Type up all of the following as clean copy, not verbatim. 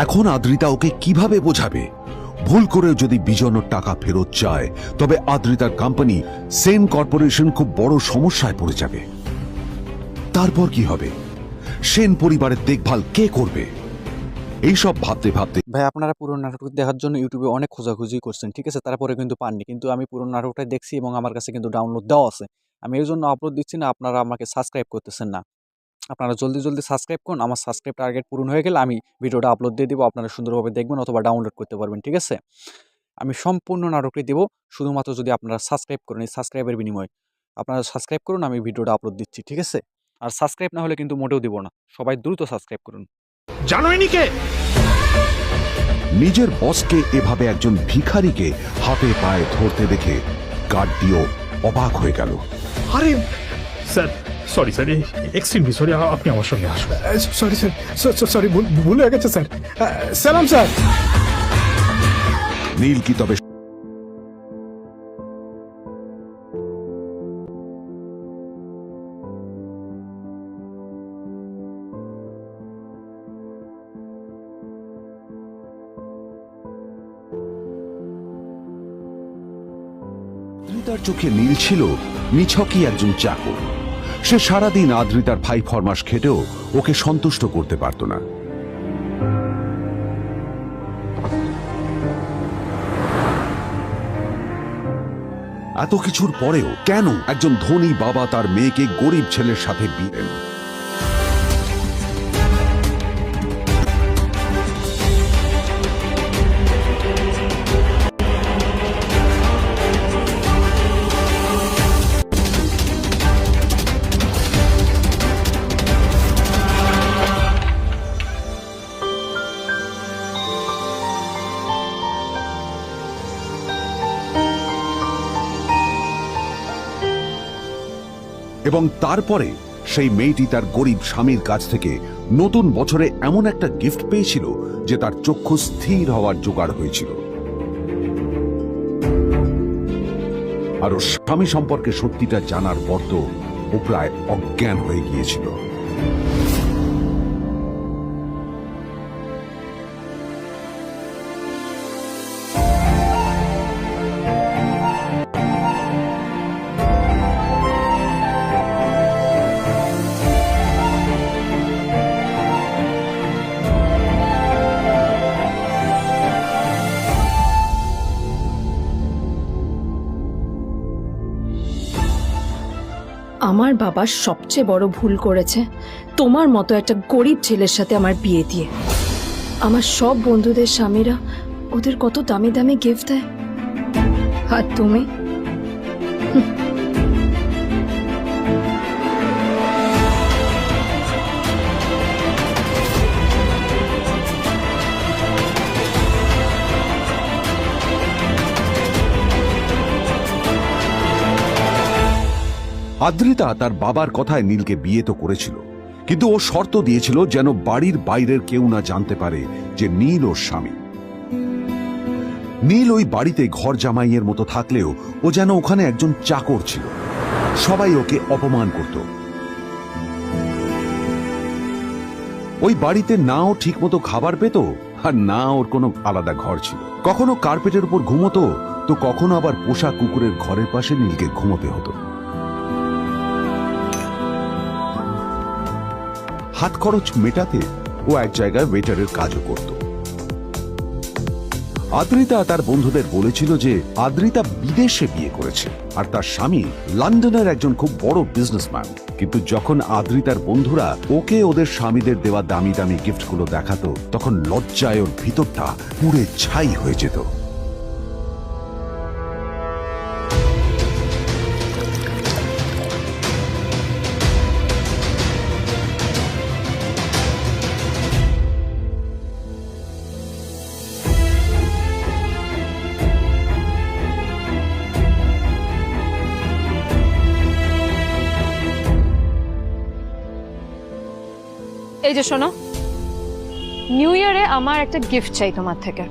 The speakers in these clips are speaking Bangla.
এখন আদ্রিতা ওকে কিভাবে বোঝাবে? ভুল করে যদি বিজন টাকা ফেরত চায় তবে আদ্রিতার কোম্পানি সেন কর্পোরেশন খুব বড় সমস্যায় পড়ে যাবে। তারপর কি হবে? সেন পরিবারের দেখভাল কে করবে? এইসব ভাবতে ভাবতে ভাই আপনারা পুরো নাটক দেখার জন্য ইউটিউবে অনেক খোঁজাখুঁজি করছেন, ঠিক আছে, তারপরে কিন্তু পাননি। কিন্তু আমি পুরো নাটকটা দেখছি এবং আমার কাছে কিন্তু ডাউনলোড দেওয়া আছে। আমি এই জন্য আপলোড দিচ্ছি না, আপনারা আমাকে সাবস্ক্রাইব করতেছেন না। আপনারা জলদি জলদি সাবস্ক্রাইব করুন। আমার সাবস্ক্রাইব টার্গেট পূরণ হয়ে গেলে আমি ভিডিওটা আপলোড দিয়ে দিব, আপনারা সুন্দরভাবে দেখবেন অথবা ডাউনলোড করতে পারবেন, ঠিক আছে। আমি সম্পূর্ণ নাটকটি দেবো শুধুমাত্র যদি আপনারা সাবস্ক্রাইব করেন। এই সাবস্ক্রাইবের বিনিময়ে আপনারা সাবস্ক্রাইব করুন, আমি ভিডিওটা আপলোড দিচ্ছি, ঠিক আছে। আর সাবস্ক্রাইব না হলে কিন্তু মোটেও দিব না। সবাই দ্রুত সাবস্ক্রাইব করুন। জানোইনি কে? নিজের বসকে এভাবে একজন ভিখারিকে হাতে পায়ে ধরতে দেখে গার্ডিও অবাক হয়ে গেল। আরে sir, sorry sir, extremely sorry, আপনি আমার সঙ্গে আসুন। সরি স্যার, সরি, ভুল হয়ে গেছে স্যার। সালাম স্যার। নীল কি তবে আদ্রিতার চোখে নীল ছিল নিছকই একজন চাকর। সে সারাদিন আদ্রিতার ভাই ফরমাস খেটেও ওকে সন্তুষ্ট করতে পারত না। এত কিছুর পরেও কেন একজন ধনী বাবা তার মেয়েকে গরিব ছেলের সাথে বিয়ে দেন? এবং তারপরে সেই মেয়েটি তার গরিব স্বামীর কাছ থেকে নতুন বছরে এমন একটা গিফট পেয়েছিল যে তার চক্ষু স্থির হওয়ার জোগাড় হয়েছিল। আর ওর স্বামী সম্পর্কে সত্যিটা জানার পর তো ও প্রায় অজ্ঞান হয়ে গিয়েছিল। আমার বাবা সবচেয়ে বড় ভুল করেছে তোমার মতো একটা গরিব ছেলের সাথে আমার বিয়ে দিয়ে। আমার সব বন্ধুদের স্বামীরা ওদের কত দামি দামি গিফট দেয়, আর তুমি আদ্রিতা তার বাবার কথায় নীলকে বিয়ে তো করেছিল, কিন্তু ও শর্ত দিয়েছিল যেন বাড়ির বাইরের কেউ না জানতে পারে যে নীল ওর স্বামী। নীল ওই বাড়িতে ঘর জামাইয়ের মতো থাকলেও ও যেন ওখানে একজন চাকর ছিল। সবাই ওকে অপমান করত। ওই বাড়িতে না ও ঠিক মতো খাবার পেত, আর না ওর কোনো আলাদা ঘর ছিল। কখনো কার্পেটের উপর ঘুমোতো, তো কখনো আবার পোষা কুকুরের ঘরের পাশে নীলকে ঘুমোতে হতো। হাত খরচ মেটাতে ও এক জায়গায় ওয়েটারের কাজও করত। আদ্রিতা তার বন্ধুদের বলেছিল যে আদ্রিতা বিদেশে বিয়ে করেছে আর তার স্বামী লন্ডনের একজন খুব বড় বিজনেসম্যান। কিন্তু যখন আদ্রিতার বন্ধুরা ওকে ওদের স্বামীদের দেওয়া দামি দামি গিফটগুলো দেখাতো, তখন লজ্জায় ওর ভিতরটা পুড়ে ছাই হয়ে যেত। এই যে শোনো, নিউ ইয়ারে আমার একটা গিফট চাই তোমার থেকে।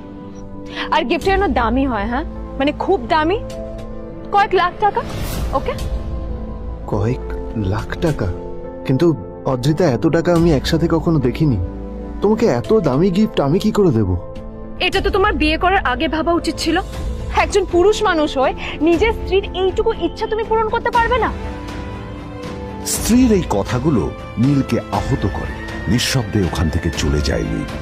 আর গিফট যেন দামি হয়, হ্যাঁ, মানে খুব দামি, কয়েক লাখ টাকা। ওকে? কয়েক লাখ টাকা? কিন্তু অদ্রিতা, এত টাকা আমি একসাথে কখনো দেখিনি। তোমাকে এত দামি গিফট আমি কি করে দেব? এটা তো তোমার বিয়ে করার আগে ভাবা উচিত ছিল। একজন পুরুষ মানুষ হয়ে নিজের স্ত্রীর এইটুকু ইচ্ছা তুমি পূরণ করতে পারবে না? স্ত্রীর এই কথাগুলো নীলকে আহত করে। নিঃশব্দে ওখান থেকে চলে যায় নীল।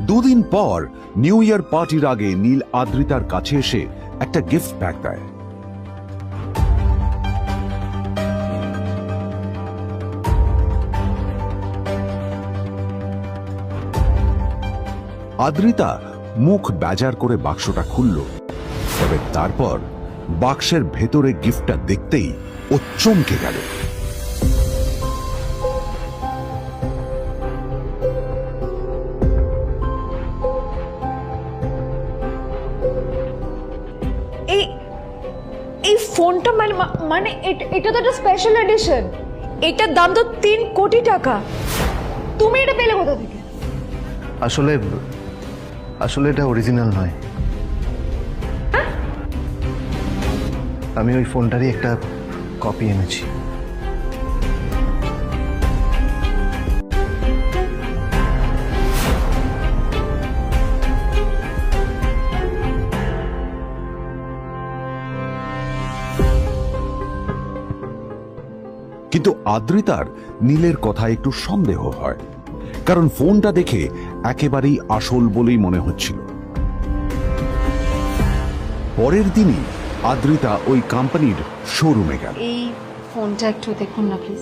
দুদিন পর নিউ ইয়ার পার্টির আগে নীল আদ্রিতার কাছে এসে একটা গিফট প্যাক দেয়। আদ্রিতা মুখ বেজার করে বাক্সটা খুলল, তবে তারপর বাক্সের ভেতরে গিফটটা দেখতেই ও চমকে গেল। এই এই ফোনটা মানে এটা তো একটা স্পেশাল এডিশন। এটার দাম তো 3 কোটি টাকা। তুমি এটা পেলে কোথা থেকে? আসলে এটা অরিজিনাল নয়। আমি ওই ফোনটারই একটা কপি এনেছি। কিন্তু আদ্রিতার নীলের কথা একটু সন্দেহ হয়, কারণ ফোনটা দেখে একেবারেই আসল বলেই মনে হচ্ছিল। পরের দিনই আদ্রিতা ওই কোম্পানির শোরুমে গেল। এই ফোনটা একটু দেখুন না প্লিজ।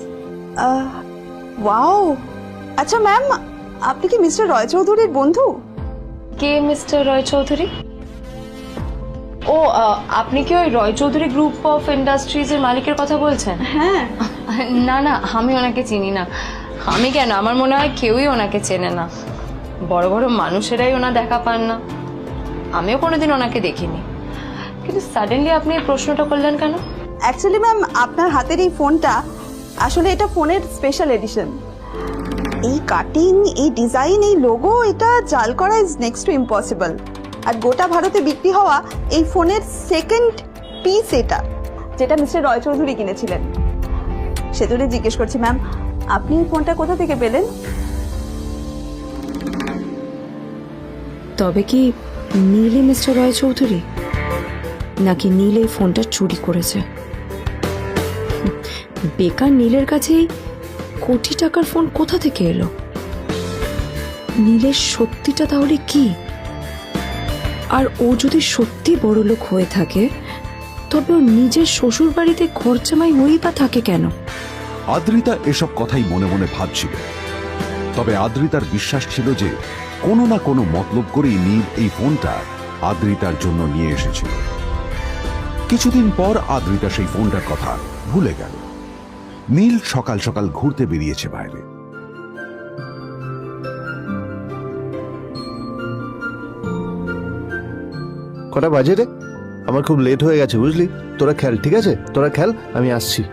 ওয়াও, আচ্ছা ম্যাম, আপনি কি মিস্টার রয় চৌধুরীর বন্ধু? কে মিস্টার রয় চৌধুরী? ও, আপনি কি ওই রয় চৌধুরী গ্রুপ অফ ইন্ডাস্ট্রিজের মালিকের কথা বলছেন? হ্যাঁ। না না, আমি ওনাকে চিনি না। আমি কেন, আমার মনে হয় কেউই ওনাকে চেনে না। বড় বড় মানুষেরাই ওনা দেখা পান না। আমিও কোনোদিন ওনাকে দেখিনি। কিন্তু সাডেনলি আপনি এই প্রশ্নটা করলেন কেন? অ্যাকচুয়ালি ম্যাম, আপনার হাতের এই ফোনটা আসলে এটা ফোনের স্পেশাল এডিশন। এই কাটিং, এই ডিজাইন, এই লোগো, এটা জাল করা ইজ নেক্সট টু ইম্পসিবল। আর গোটা ভারতে বিক্রি হওয়া এই ফোনের সেকেন্ড পিস এটা, যেটা মিস্টার রয় চৌধুরী কিনেছিলেন। সেজন্য জিজ্ঞেস করছি ম্যাম, আপনি এই ফোনটা কোথা থেকে পেলেন? তবে কি নীলই মিস্টার রয় চৌধুরী, নাকি নীল এই ফোনটা চুরি করেছে? বেকার নীলের কাছেই কোটি টাকার ফোন কোথা থেকে এলো? নীলের সত্যিটা তাহলে কি? আর ও যদি সত্যি বড়লোক হয়ে থাকে, তবে ও নিজের শ্বশুর বাড়িতে খরচামাই হয়েই বা থাকে কেন? আদ্রিতা এসব কথাই মনে মনে ভাবছিল। তবে আদ্রিতার বিশ্বাস ছিল যে কোনো না কোনো মতলব করেই নীল এই ফোনটা আদ্রিতার জন্য নিয়ে এসেছিল। কিছুদিন পর আদ্রিতা সেই ফোনটার কথা ভুলে গেল। নীল সকাল সকাল ঘুরতে বেরিয়েছে বাইরে। কটা বাজে রে? আমার খুব লেট হয়ে গেছে বুঝলি। তোরা খেল, ঠিক আছে? তোরা খেল, আমি আসছি।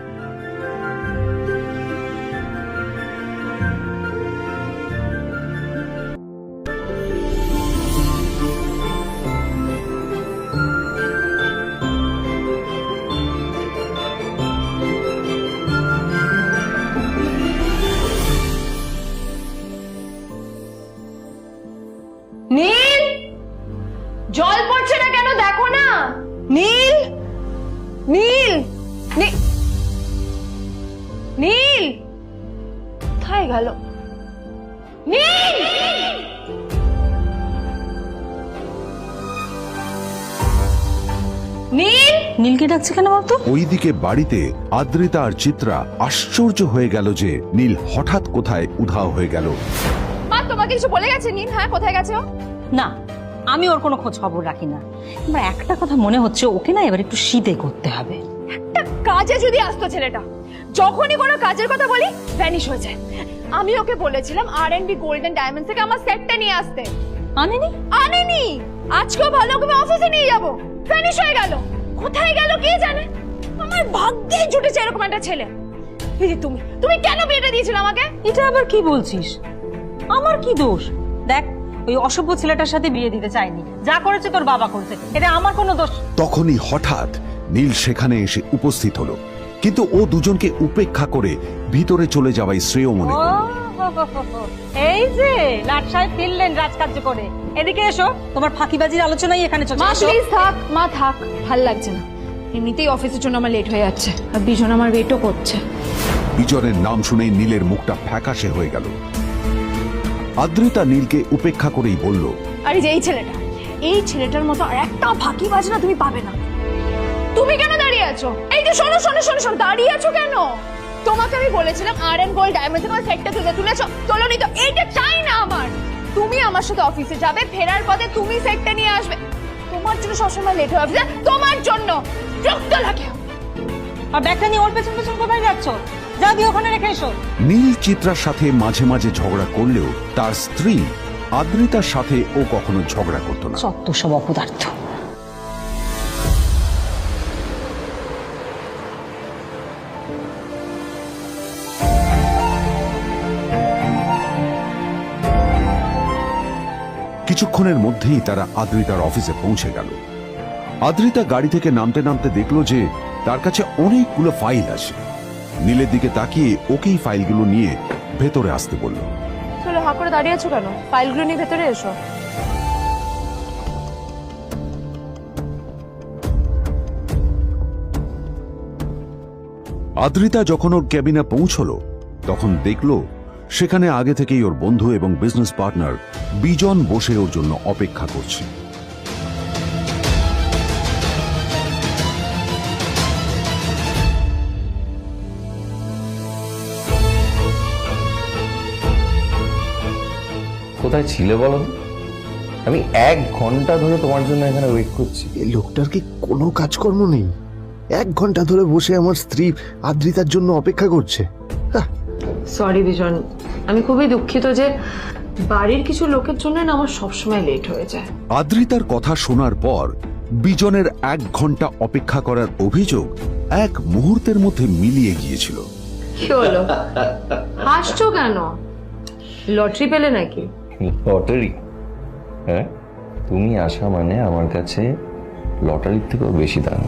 নীল, জল পড়ছে না কেন দেখো না। নীল, নীল, নীল কোথায় গেল? নীল, নীল, নীলকে ডাকছে কেন বলতো? ওইদিকে বাড়িতে আদ্রিতা আর চিত্রা আশ্চর্য হয়ে গেল যে নীল হঠাৎ কোথায় উধাও হয়ে গেল। মা, তোমাকে কিছু বলে গেছে নীল? হ্যাঁ, কোথায় গেছে ও? না, আমি ওর কোনো খোঁজ খবর রাখি না। আমার একটা কথা মনে হচ্ছে, ওকে না এবার একটু শীতে করতে হবে। একটা কাজে যদি আসতো ছেলেটা, যখনই কোনো কাজের কথা বলি ভ্যানিশ হয়ে যায়। আমি ওকে বলেছিলাম R&B গোল্ড এন্ড ডায়মন্ড থেকে আমার সেটটা নিয়ে আসতে, আনেনি। আজকেও ভালো করে অফিসে নিয়ে যাব, ভ্যানিশ হয়ে গেল। কোথায় গেল কে জানে। আমার ভাগ্যে জুটেছে এরকম একটা ছেলে। দিদি, তুমি কেন বিয়েটা দিয়েছিলে আমাকে? এটা আবার কি বলছিস? আমার কি দোষ? দেখ, ওই অসভ্য ছেলেটার সাথে বিয়ে দিতে চাইনি, যা করেছে তোর বাবা করেছে, এটা আমার কোনো দোষ। তখনই হঠাৎ নীল সেখানে এসে উপস্থিত হলো, কিন্তু ও দুজনকে উপেক্ষা করে ভিতরে চলে যাওয়াই শ্রেয় মনে ও, করল। এই যে লাট সাহেব ফিরলেন রাজকার্য করে, এদিকে এসো, তোমার ফাঁকিবাজির আলোচনাই এখানে চলছে। মা এসো। প্লিজ থাক, মা থাক, ভাল লাগছে না। এমনিতেই অফিসের জন্য আমার লেট হয়ে যাচ্ছে, আর বিজন আমার ওয়েটও করছে। বিজনের নাম শুনেই নীলের মুখটা ফ্যাকাশে হয়ে গেল। আদ্রিতা নীলকে উপেক্ষা করেই বলল, আরে যে এই ছেলেটার মতো আর একটা ফাঁকিবাজ না তুমি পাবে না। তুমি কেন দাঁড়িয়ে আছো? এই যে শোনো শোনো শোনো শোনো, দাঁড়িয়ে আছো কেন? তোমাকে আমি বলেছিলাম আর.এন. গোল্ড ডায়মন্ড থেকে আমার সেটটা তুলেছো, তোলোনি তো। এইটা চাই না আমার। তুমি আমার সাথে অফিসে যাবে, ফেরার পথে তুমি সেটটা নিয়ে আসবে। তোমার জন্য সবসময় লেট হয়ে অফিসে, তোমার জন্য রক্ত লাগে। আর ব্যাগটা নিয়ে ওর পেছন পেছন কোথায় যাচ্ছ? যা দিয়ে ওখানে রেখে এসো। নীল চিত্রার সাথে মাঝে মাঝে ঝগড়া করলেও তার স্ত্রী আদ্রিতার সাথে ও কখনো ঝগড়া করতো না। সত্য সব অপদার্থ। কিছুক্ষণের মধ্যেই তারা আদ্রিতার অফিসে পৌঁছে গেল। আদ্রিতা গাড়ি থেকে নামতে নামতে দেখলো যে তার কাছে অনেকগুলো ফাইল আছে। নীলের দিকে তাকিয়ে ওকেই ফাইলগুলো নিয়ে ভেতরে আসতে বলল। চলো, হাঁ করে দাঁড়িয়ে আছো কেন? ফাইলগুলো নিয়ে ভেতরে এসো। আদ্রিতা যখন ওর ক্যাবিনে পৌঁছলো তখন দেখলো সেখানে আগে থেকেই ওর বন্ধু এবং বিজনেস পার্টনার বিজন বসে ওর জন্য অপেক্ষা করছে। কোথায় ছিলে বলো? আমি 1 ঘন্টা ধরে তোমার জন্য এখানে ওয়েট করছি। এই লোকটার কি কোনো কাজকর্ম নেই? 1 ঘন্টা ধরে বসে আমার স্ত্রী আদ্রিতার জন্য অপেক্ষা করছে। সরি বিজন, আমি খুবই দুঃখিত যে বাড়ির কিছু লোকের জন্য না আমার সবসময় লেট হয়ে যায়। আদ্রিতার কথা শোনার পর বিজনের 1 ঘন্টা অপেক্ষা করার অভিযোগ 1 মুহূর্তের মধ্যে মিলিয়ে গিয়েছিল। কি হলো, হাসছো কেন? লটারি পেলে নাকি? লটারি? হ্যাঁ, তুমি আসা মানে আমার কাছে লটারির থেকেও বেশি দাম।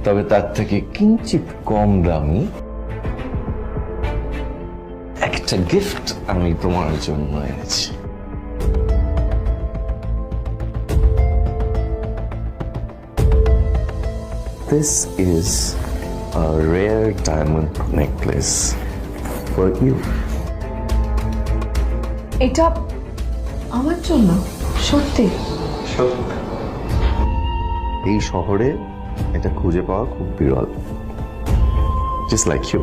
তবে তার থেকে কিঞ্চিত কম দামি একটা গিফট আমি তোমার জন্য এনেছি। This is a rare diamond necklace for you. এটা আমার জন্য? সত্যি? এই শহরে এটা খুঁজে পাওয়া খুব বিরল। Just like you.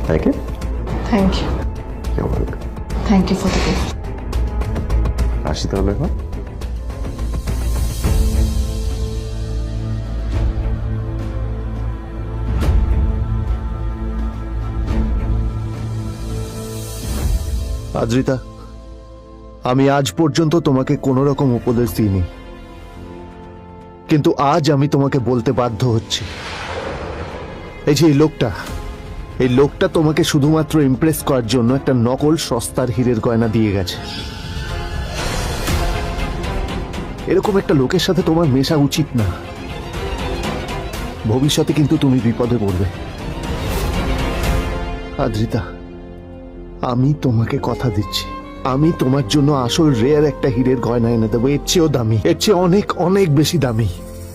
Like it? Thank you. You're welcome. Thank you for the gift. আসি তাহলে এখন। আদ্রিতা, আমি আজ পর্যন্ত তোমাকে কোনো রকম উপদেশ দিইনি, কিন্তু আজ আমি তোমাকে বলতে বাধ্য হচ্ছি। এই যে এই লোকটা তোমাকে শুধুমাত্র ইমপ্রেস করার জন্য একটা নকল সস্তার হীরের গয়না দিয়ে গেছে। এরকম একটা লোকের সাথে তোমার মেশা উচিত না। ভবিষ্যতে কিন্তু তুমি বিপদে পড়বে। আদ্রিতা, আমি তোমাকে কথা দিচ্ছি, আমি তোমার জন্য আসল রেয়ার একটা হীরের গয়না এনে দেবো, এর চেয়েও দামি, এর চেয়ে অনেক অনেক বেশি দামি।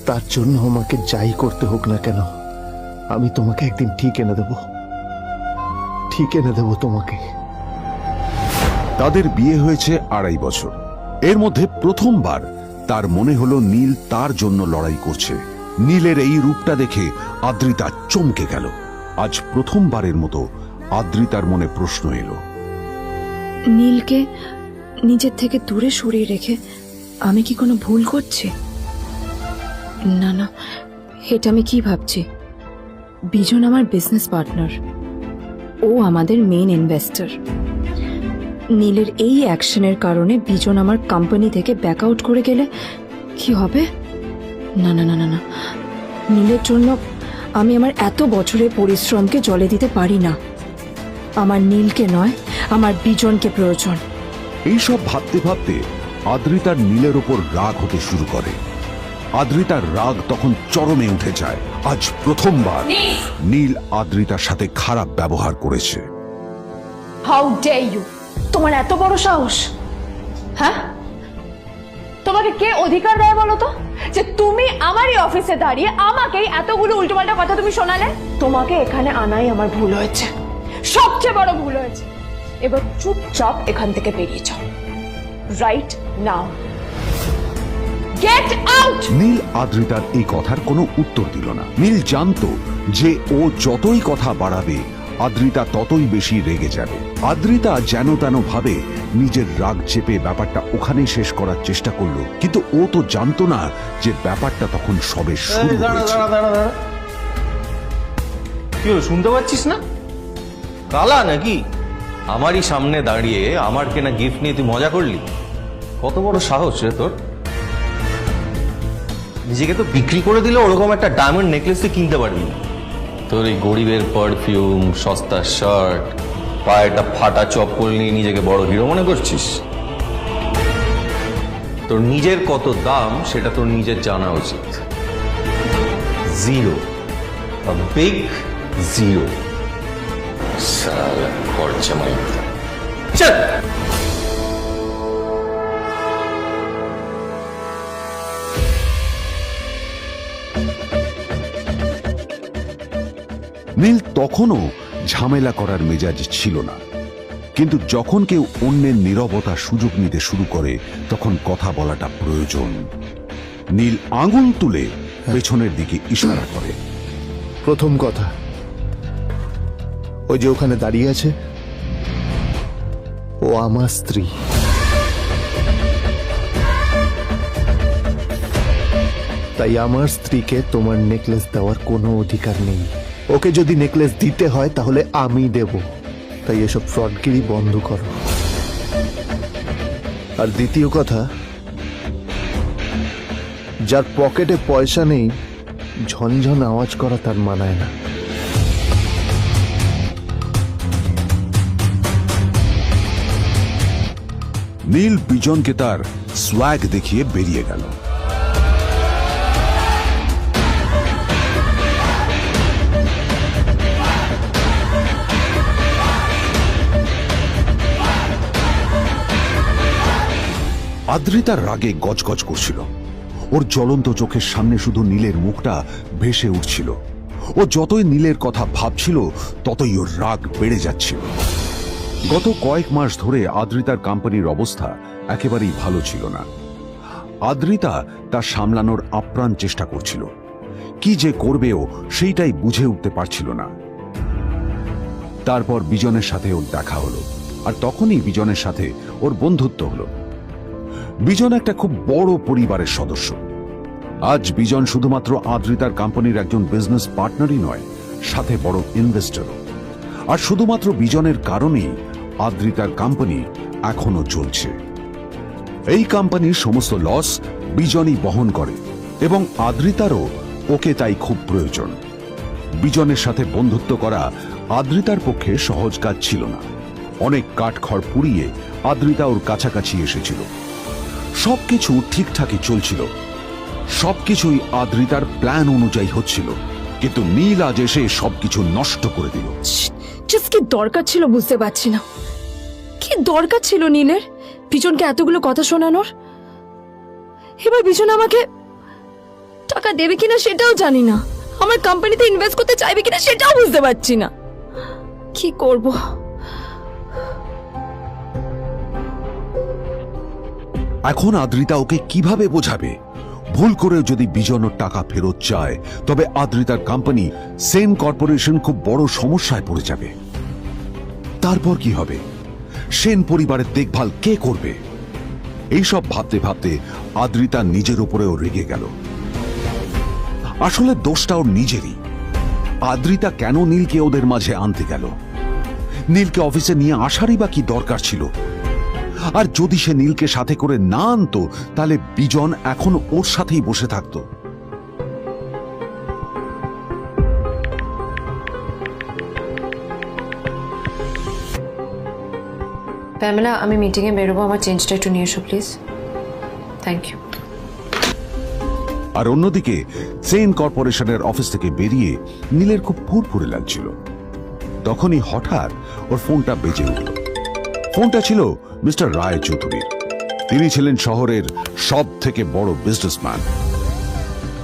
তার জন্য আমাকে যাই করতে হোক না কেন, আমি তোমাকে একদিন ঠিক এনে দেবো তোমাকে। তাদের বিয়ে হয়েছে 2.5 বছর। এর মধ্যে প্রথমবার তার মনে হলো নীল তার জন্য লড়াই করছে। নীলের এই রূপটা দেখে আদ্রিতা চমকে গেল। আজ প্রথমবারের মতো আদ্রিতার মনে প্রশ্ন এলো, নীলকে নিজের থেকে দূরে সরিয়ে রেখে আমি কি কোনো ভুল করছি? না না, এটা আমি কি ভাবছি? বিজন আমার বিজনেস পার্টনার, ও আমাদের মেইন ইনভেস্টর। নীলের এই অ্যাকশনের কারণে বিজন আমার কোম্পানি থেকে ব্যাক আউট করে গেলে কি হবে? না না না না না, নীলের জন্য আমি আমার এত বছরের পরিশ্রমকে জলে দিতে পারি না। আমার নীলকে নয়, আমার বিজনকে প্রয়োজন। এইসব ভাবতে ভাবতে আদ্রিতার নীলের ওপর রাগ হতে শুরু করে। আদ্রিতার রাগ তখন চরমে উঠে যায়। আজ প্রথমবার নীল আদ্রিতার সাথে খারাপ ব্যবহার করেছে। How dare you! তোমার এত বড় সাহস! হ্যাঁ, তোমাকে কে অধিকার দেয় বলো তো যে তুমি আমারই অফিসে দাঁড়িয়ে আমাকেই এতগুলো উল্টোপাল্টা কথা তুমি শোনালে? তোমাকে এখানে আনাই আমার ভুল হয়েছে, সবচেয়ে বড় ভুল হয়েছে। এবার চুপচাপ এখান থেকে বেরিয়ে যাও, right now. Get out! Neel আদ্রিতার এই কথার কোনো উত্তর দিল না। নীল জানতো যে ও যতই কথা বাড়াবে আদ্রিতা ততই বেশি রেগে যাবে। আদ্রিতা যেন তেন ভাবে নিজের রাগ চেপে ব্যাপারটা ওখানেই শেষ করার চেষ্টা করলো, কিন্তু ও তো জানতো না যে ব্যাপারটা তখন সবে শুরু হয়েছে। কি হলো, শুনতে পাচ্ছিস না? কালা নাকি? আমারই সামনে দাঁড়িয়ে আমার কেনা গিফট নিয়ে তুই মজা করলি? কত বড় সাহস রে তোর! নিজেকে তো বিক্রি করে দিলে ওরকম একটা ডায়মন্ড নেকলেস তুই কিনতে পারবি না। তোর এই গরিবের পারফিউম, সস্তা শার্ট, পায়েটা ফাটা চপ্পল নিয়ে নিজেকে বড় হিরো মনে করছিস? তোর নিজের কত দাম সেটা তোর নিজের জানা উচিত। Zero, big zero. সালা খরচা মাইতে চল। নীল তখনও ঝামেলা করার মেজাজ ছিল না, কিন্তু যখন কেউ অন্যের নীরবতা সুযোগ নিতে শুরু করে তখন কথা বলাটা প্রয়োজন। নীল আঙুল তুলে পেছনের দিকে ইশারা করে। প্রথম কথা, ওই যে ওখানে দাঁড়িয়ে আছে, ও আমার স্ত্রী। তাই আমার স্ত্রীকে তোমার নেকলেস দেওয়ার কোনো অধিকার নেই। ওকে যদি নেকলেস দিতে হয় তাহলে আমি দেব। তাই এসব ফ্রডগিরি বন্ধ করো। আর দ্বিতীয় কথা, যার পকেটে পয়সা নেই ঝনঝন আওয়াজ করা তার মানায় না। নীল বিজনকে তার সোয়াগ দেখিয়ে বেরিয়ে গেল। আদ্রিতার রাগে গজগজ করছিল। ওর জ্বলন্ত চোখের সামনে শুধু নীলের মুখটা ভেসে উঠছিল। ও যতই নীলের কথা ভাবছিল ততই ওর রাগ বেড়ে যাচ্ছিল। গত কয়েক মাস ধরে আদ্রিতার কোম্পানির অবস্থা একেবারেই ভালো ছিল না। আদ্রিতা তা সামলানোর আপ্রাণ চেষ্টা করছিল। কি যে করবেও সেইটাই বুঝে উঠতে পারছিল না। তারপর বিজনের সাথে ওর দেখা হলো, আর তখনই বিজনের সাথে ওর বন্ধুত্ব হলো। বিজন একটা খুব বড় পরিবারের সদস্য। আজ বিজন শুধুমাত্র আদ্রিতার কোম্পানির একজন বিজনেস পার্টনারই নয়, সাথে বড় ইনভেস্টরও। আর শুধুমাত্র বিজনের কারণেই আদ্রিতার কোম্পানি এখনো চলছে। এই কোম্পানির সমস্ত লস বিজনই বহন করে এবং আদ্রিতারও ওকে তাই খুব প্রয়োজন। বিজনের সাথে বন্ধুত্ব করা আদ্রিতার পক্ষে সহজ কাজ ছিল না। অনেক কাঠখড় পুড়িয়ে আদ্রিতা ওর কাছাকাছি এসেছিল। সবকিছু ঠিকঠাকই চলছিল, সবকিছুই আদ্রিতার প্ল্যান অনুযায়ী হচ্ছিল, কিন্তু নীল আজ এসে সবকিছু নষ্ট করে দিল। জাস্ট কি দরকার ছিল বুঝতে পারছি না। কি দরকার ছিল নীলের বিজনকে এতগুলো কথা শোনানোর? এবার বিজন আমাকে টাকা দেবে কিনা সেটাও জানি না। আমার কোম্পানিতে ইনভেস্ট করতে চাইবে কিনা সেটাও বুঝতে পারছি না। কি করব? এখন আদ্রিতা ওকে কিভাবে বোঝাবে? ভুল করে যদি বিজন ওর টাকা ফেরত চায় তবে আদ্রিতার কোম্পানি সেন কর্পোরেশন খুব বড় সমস্যায় পড়ে যাবে। তারপর কি হবে? সেন পরিবারের দেখভাল কে করবে? এইসব ভাবতে ভাবতে আদ্রিতা নিজের উপরেও রেগে গেল। আসলে দোষটা ওর নিজেরই। আদ্রিতা কেন নীলকে ওদের মাঝে আনতে গেল? নীলকে অফিসে নিয়ে আসারই বা কি দরকার ছিল? আর যদি সে নীলকে সাথে করে না আনতো তাহলে বিজন এখন ওর সাথেই বসে থাকতো। প্যামেলা, আমি মিটিংয়ে বেরোবো, আমার চেঞ্জটা একটু নিয়ে এসো প্লিজ। Thank you. আর অন্যদিকে সেন কর্পোরেশনের অফিস থেকে বেরিয়ে নীলের খুব ফুরফুরে লাগছিল। তখনই হঠাৎ ওর ফোনটা বেজে উঠল। ফোনটা ছিল মিস্টার রায় চৌধুরীর। তিনি ছিলেন শহরের সব থেকে বড় বিজনেসম্যান।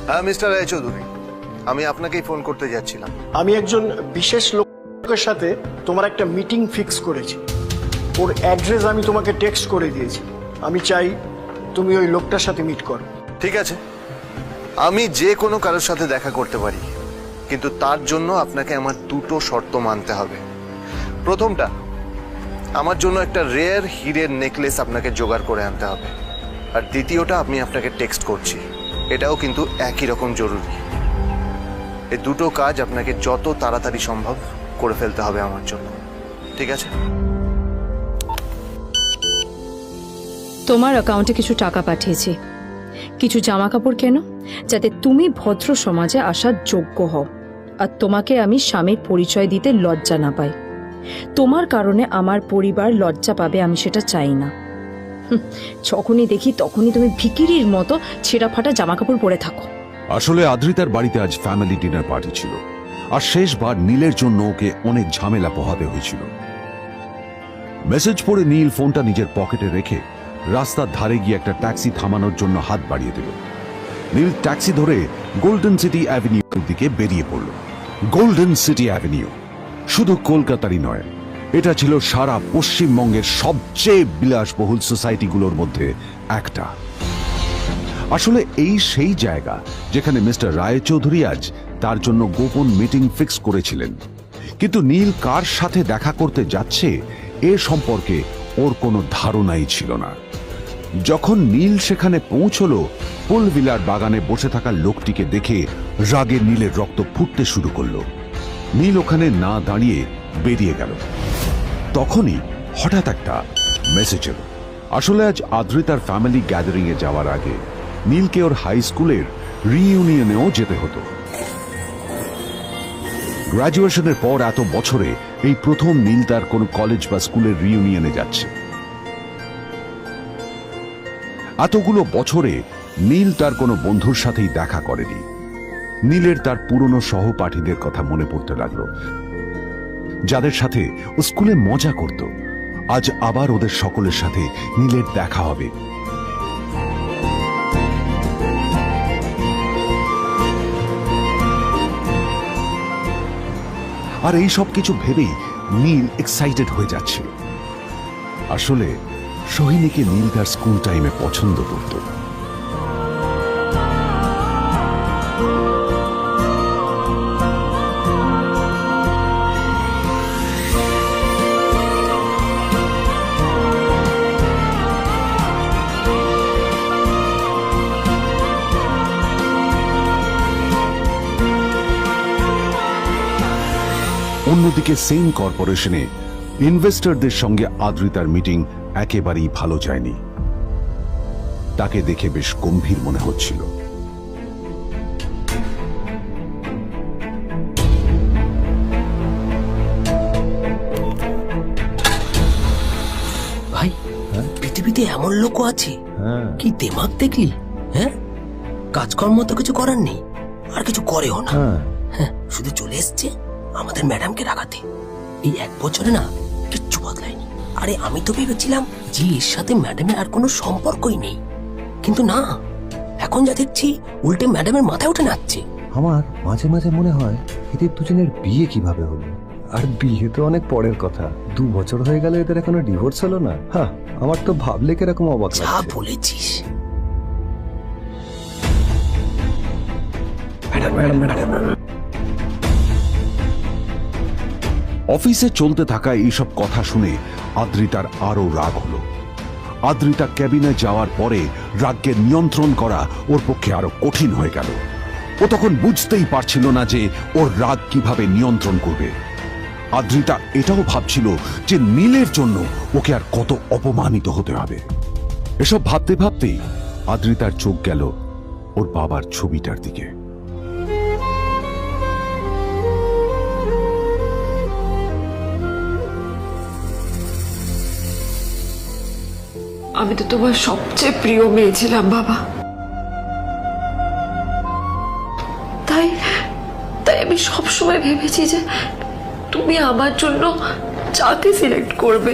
হ্যাঁ মিস্টার রায়চৌধুরী, আমি আপনাকেই ফোন করতে যাচ্ছিলাম। আমি একজন বিশেষ লোকের সাথে তোমার একটা মিটিং ফিক্স করেছি। ওর অ্যাড্রেস আমি তোমাকে টেক্সট করে দিয়েছি। আমি চাই তুমি ওই লোকটার সাথে মিট করো। ঠিক আছে, আমি যে কোনো কারোর সাথে দেখা করতে পারি, কিন্তু তার জন্য আপনাকে আমার দুটো শর্ত মানতে হবে। প্রথমটা, আমার জন্য একটা রেয়ার হীরের নেকলেস আপনাকে জোগাড় করে আনতে হবে। আর দ্বিতীয়টা, আমি আপনাকে টেক্সট করছি, এটাও কিন্তু একই রকম জরুরি। এই দুটো কাজ আপনাকে যত তাড়াতাড়ি সম্ভব করে ফেলতে হবে আমার জন্য, ঠিক আছে? তোমার অ্যাকাউন্টে কিছু টাকা পাঠিয়েছি। কিছু জামা কাপড় কেনো, যাতে তুমি ভদ্র সমাজে আসার যোগ্য হও, আর তোমাকে আমি স্বামীর পরিচয় দিতে লজ্জা না পাই। তোমার কারণে আমার পরিবার লজ্জা পাবে, আমি সেটা চাই না। যখনই দেখি তখনই তুমি ভিখিরির মতো ছেঁড়া ফাটা জামা কাপড় পরে থাকো। আসলে আদ্রিতার বাড়িতে আজ ফ্যামিলি ডিনার পার্টি ছিল, আর শেষবার নীলের জন্য ওকে অনেক ঝামেলা পোহাতে হয়েছিল। মেসেজ পড়ে নীল ফোনটা নিজের পকেটে রেখে রাস্তার ধারে গিয়ে একটা ট্যাক্সি থামানোর জন্য হাত বাড়িয়ে দিল। নীল ট্যাক্সি ধরে গোল্ডেন সিটি অ্যাভিনিউর দিকে বেরিয়ে পড়ল। গোল্ডেন সিটি অ্যাভিনিউ শুধু কলকাতারই নয়, এটা ছিল সারা পশ্চিমবঙ্গের সবচেয়ে বিলাসবহুল সোসাইটিগুলোর মধ্যে একটা। আসলে এই সেই জায়গা যেখানে মিস্টার রায়চৌধুরী আজ তার জন্য গোপন মিটিং ফিক্স করেছিলেন। কিন্তু নীল কার সাথে দেখা করতে যাচ্ছে এ সম্পর্কে ওর কোনো ধারণাই ছিল না। যখন নীল সেখানে পৌঁছলো, ফুলভিলার বাগানে বসে থাকা লোকটিকে দেখে রাগে নীলের রক্ত ফুটতে শুরু করলো। নীল ওখানে না দাঁড়িয়ে বেরিয়ে গেল। তখনই হঠাৎ একটা মেসেজ এলো। আসলে আজ আদ্রিতার ফ্যামিলি গ্যাদারিং এ যাওয়ার আগে নীলকে ওর হাই স্কুলের রিইউনিয়নেও যেতে হতো। গ্র্যাজুয়েশনের পর এত বছরে এই প্রথম নীল তার কোনো কলেজ বা স্কুলের রিইউনিয়নে যাচ্ছে। এতগুলো বছরে নীল তার কোনো বন্ধুর সাথেই দেখা করেনি। নীলের তার পুরনো সহপাঠীদের কথা মনে পড়তে লাগলো, যাদের সাথে ও স্কুলে মজা করত। আজ আবার ওদের সকলের সাথে নীলের দেখা হবে। আর এই সব কিছু ভেবেই নীল এক্সাইটেড হয়ে যাচ্ছে। আসলে সোহিনীকে নীল তার স্কুল টাইমে পছন্দ করত। অন্যদিকে সেন কর্পোরেশনে ইনভেস্টরদের সঙ্গে আদ্রিতার মিটিং একেবারেই ভালো যায়নি। তাকে দেখে বেশ গম্ভীর মনে হচ্ছিল। ভাই, পৃথিবীতে এমন লোকও আছে, কি দেমাগ দেখলি? হ্যাঁ, কাজকর্ম তো কিছু করার নেই, আর কিছু করেও না। হ্যাঁ, শুধু চলে এসছে আমাদের ম্যাডামকে রাখাতে। এই 1 বছরে না কিচ্ছু বদলায়নি। আরে আমি তো ভেবেছিলাম যে এর সাথে ম্যাডামের আর কোনো সম্পর্কই নেই, কিন্তু না, এখন যা দেখছি উল্টে ম্যাডামের মাথায় উঠে নাচছে। আমার মাঝে মাঝে মনে হয় এদের দুজনের বিয়ে কিভাবে হলো। আর বিয়ে তো অনেক পরের কথা, 2 বছর হয়ে গেল এদের এখনো ডিভোর্স হলো না। হ্যাঁ, আমার তো ভাবলে কিরকম অবাক যা লাগছে। বলেছিস। অফিসে চলতে থাকা এইসব কথা শুনে আদ্রিতার আরো রাগ হলো। আদ্রিতা ক্যাবিনে যাওয়ার পরে রাগকে নিয়ন্ত্রণ করা ওর পক্ষে আরো কঠিন হয়ে গেল। ও তখন বুঝতেই পারছিল না যে ওর রাগ কিভাবে নিয়ন্ত্রণ করবে। আদ্রিতা এটাও ভাবছিল যে নীলের জন্য ওকে আর কত অপমানিত হতে হবে। এসব ভাবতে ভাবতেই আদ্রিতার চোখ গেল ওর বাবার ছবিটার দিকে। আমি তো তোমার সবচেয়ে প্রিয় মেয়ে ছিলাম বাবা। তাই তাই আমি সবসময় ভেবেছি যে তুমি আমার জন্য যাকে সিলেক্ট করবে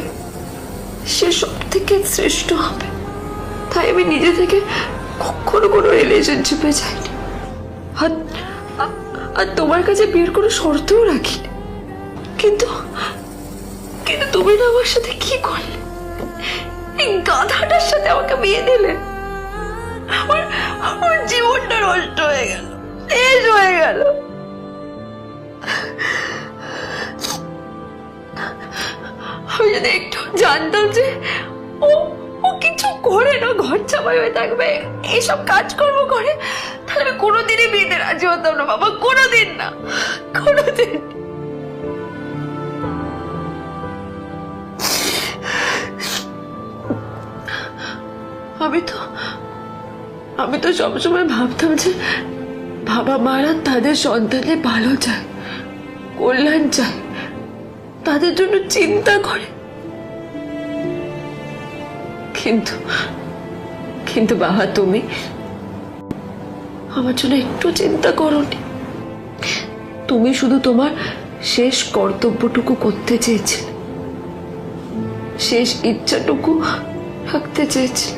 সে সব থেকে শ্রেষ্ঠ হবে। তাই আমি নিজে থেকে কখনো কোনো রিলেশনশিপে যাইনি, আর আর তোমার কাছে বিয়ের কোনো শর্তও রাখিনি। কিন্তু কিন্তু তুমি না আমার সাথে কি করলে? এই গাধাটার সাথে আমাকে বিয়ে দিলে। আমার আমার জীবনটা নষ্ট হয়ে গেল, শেষ হয়ে গেল। আমি যদি একটু জানতাম যে ও ও কিছু করে না, ঘর চাপাই হয়ে থাকবে, এইসব কাজকর্ম করে, তাহলে আমি কোনোদিনই বিয়েতে রাজি হতাম না বাবা, কোনোদিন না, কোনোদিন। আমি তো সবসময় ভাবতাম যে বাবা মারা তাদের সন্তানের ভালো চায়, কল্যাণ চায়, তাদের জন্য চিন্তা করে। কিন্তু কিন্তু বাবা, তুমি আমার জন্য একটু চিন্তা করোনি। তুমি শুধু তোমার শেষ কর্তব্যটুকু করতে চেয়েছিলে, শেষ ইচ্ছাটুকু রাখতে চেয়েছিলে,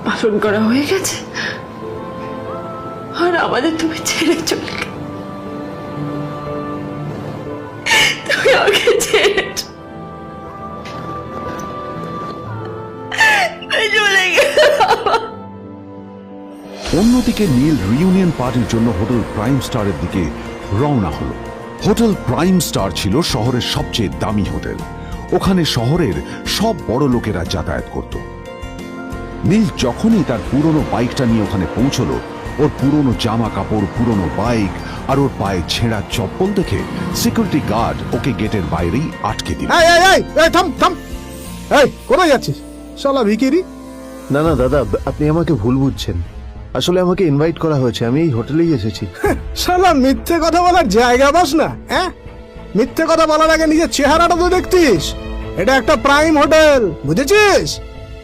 পালন করা হয়ে গেছে, আর আমাদের তুমি ছেড়ে চলে গেলে। তুমি আমাকে ছেড়ে চলে গেলে। অন্যদিকে নীল রিইউনিয়ন পার্টির জন্য হোটেল প্রাইম স্টারের দিকে রওনা হলো। হোটেল প্রাইম স্টার ছিল শহরের সবচেয়ে দামি হোটেল। ওখানে শহরের সব বড় লোকেরা যাতায়াত করত। নীল যখনই তার পুরনো বাইকটা নিয়ে ওখানে পৌঁছলো, ওর পুরনো জামা কাপড়, পুরনো বাইক আর ওর পায়ে ছেঁড়া চপ্পল দেখে সিকিউরিটি গার্ড ওকে গেটের বাইরেই আটকে দিল। থাম থাম, এই কোথায় যাচ্ছিস শালা ভিকিরি? না না দাদা, আপনি আমাকে ভুল বুঝছেন। আসলে আমাকে ইনভাইট করা হয়েছে, আমি এই হোটেলেই এসেছি। শালা মিথ্যে কথা বলার জায়গা পাস না? হ্যাঁ, মিথ্যে কথা বলার আগে নিজের চেহারাটা তো দেখতিস। এটা একটা প্রাইম হোটেল, বুঝেছিস?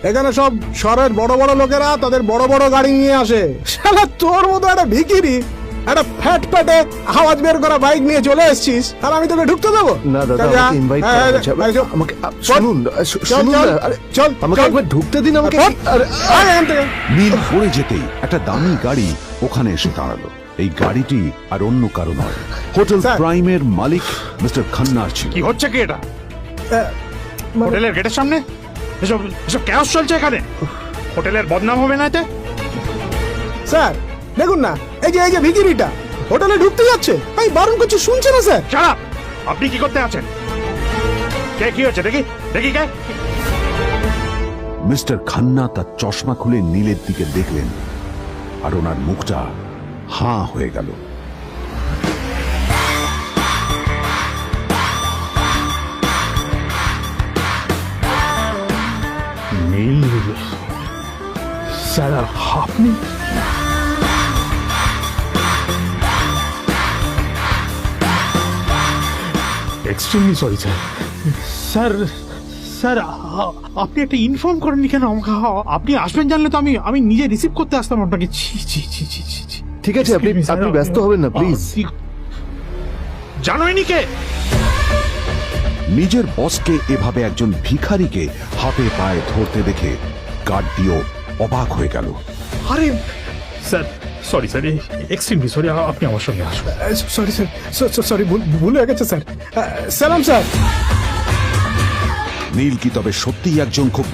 এখানে সব শহরের বড় বড় লোকেরা তাদের বড় বড় গাড়ি নিয়ে আসে। শালা তোর মতো একটা ভিকিরি একটা ফ্যাট প্যাটে আওয়াজ বের করা বাইক নিয়ে চলে এসেছিস, আর আমি তোকে ঢুকতে দেবো না দাদা, আমাকে ইনভাইট করা হয়েছে। আমাকে শুনুন, শুনুন না, আরে চল, আমাকে একবার ঢুকতে দিন আমাকে। নীল পড়ে যেতেই একটা দামি গাড়ি ওখানে এসে দাঁড়ালো। এই গাড়িটি আর অন্য কারো নয়, হোটেল প্রাইমের মালিক মিস্টার খান্নার ছিল। কি হচ্ছে কি এটা? হোটেলের গেটের সামনে এসব এসব ক্যাশ চলছে এখানে। হোটেলের বদনাম হবে না এতে? স্যার দেখুন না, এই যে ভিকিরিটা হোটেলে ঢুকতে যাচ্ছে, আমি বারণ করছি, শুনছে না স্যার? শালা, আপনি কি করতে আছেন? কে কি হচ্ছে দেখি দেখি কে? মিস্টার খান্না তার চশমা খুলে নীলের দিকে দেখলেন, আর ওনার মুখটা হাঁ হয়ে গেল। নীল স্যার, আপনি? Extremely sorry sir. Sir sir, আপনি একটা ইনফর্ম করেননি কেন আমাকে? আপনি আসবেন জানলে তো আমি নিজে রিসিভ করতে আসতাম আপনাকে। ছি ছি ছি ছি ছি ছি। ঠিক আছে, আপনি ব্যস্ত হবেন না প্লিজ। জানোইনি কে? নিজের বসকে এভাবে একজন ভিখারিকে হাতে পায়ে ধরতে দেখে গার্ডটিও অবাক হয়ে গেল। আরে sir, sorry sir, extremely sorry. আপনি আমার সঙ্গে আসুন। সরি স্যার, সরি, ভুল হয়ে গেছে স্যার। সালাম স্যার। নীল কি তবে সত্যিই একজন খুব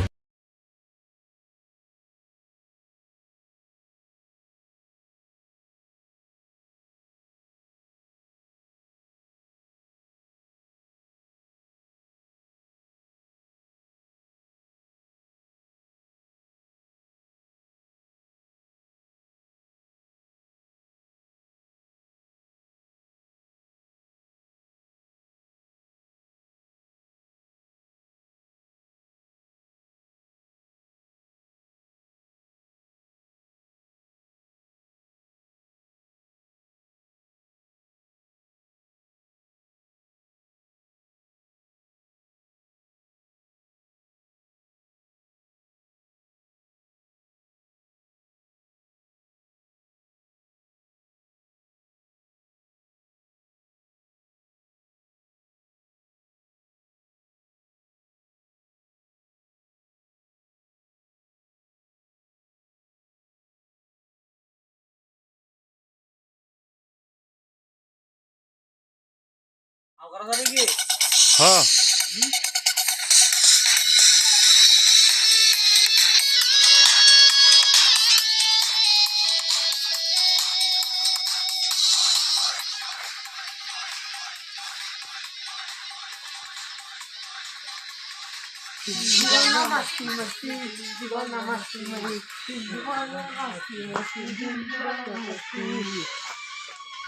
হ্যাঁ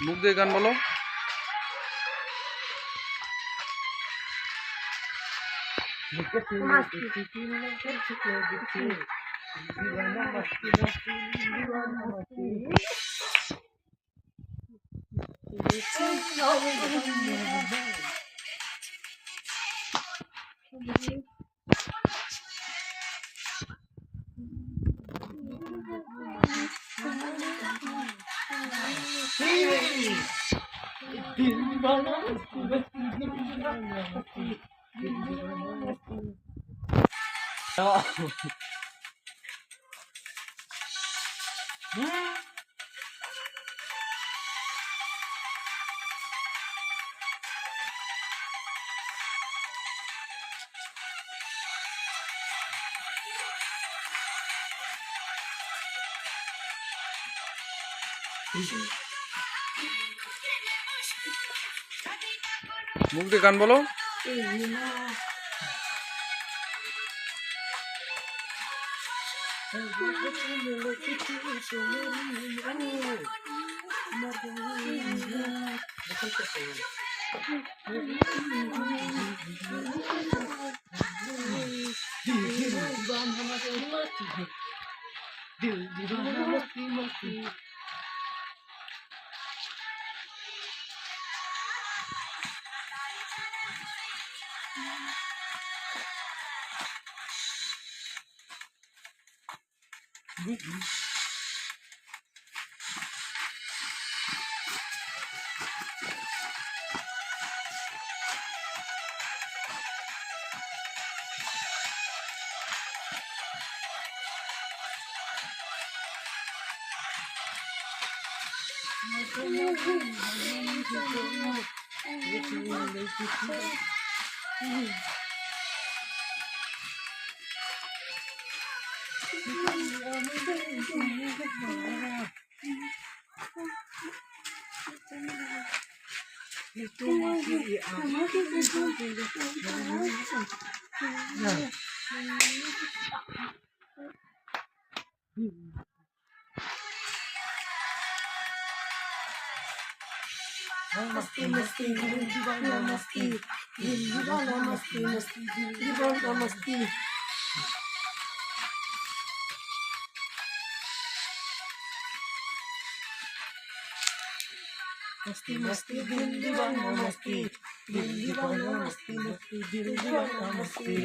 মুখ দিয়ে গান বলো। মুখ দিয়ে গান বলো।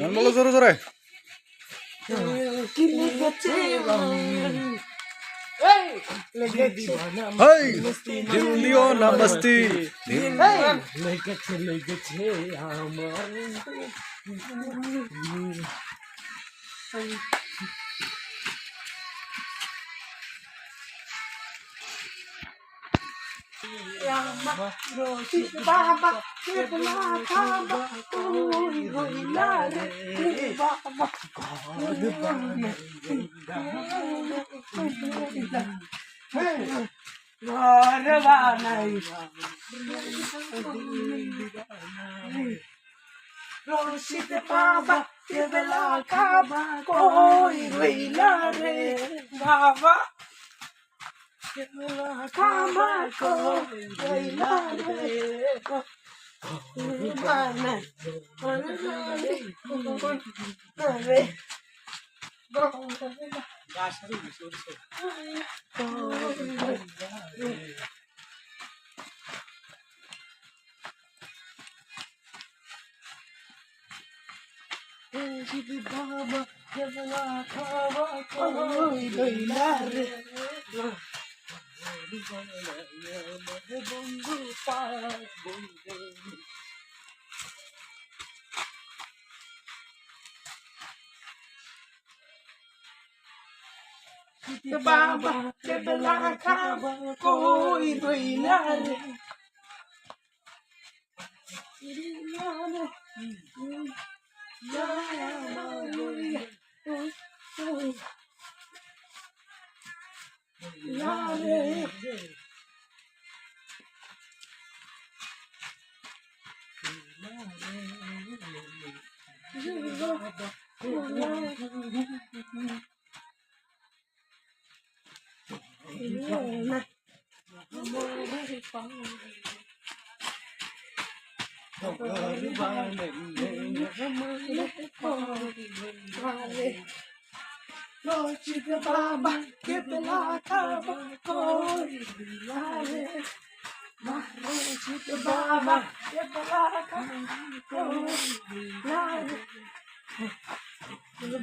গান বলো জোরে জোরে। হেই দিল দিও না মস্তি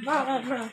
Baba,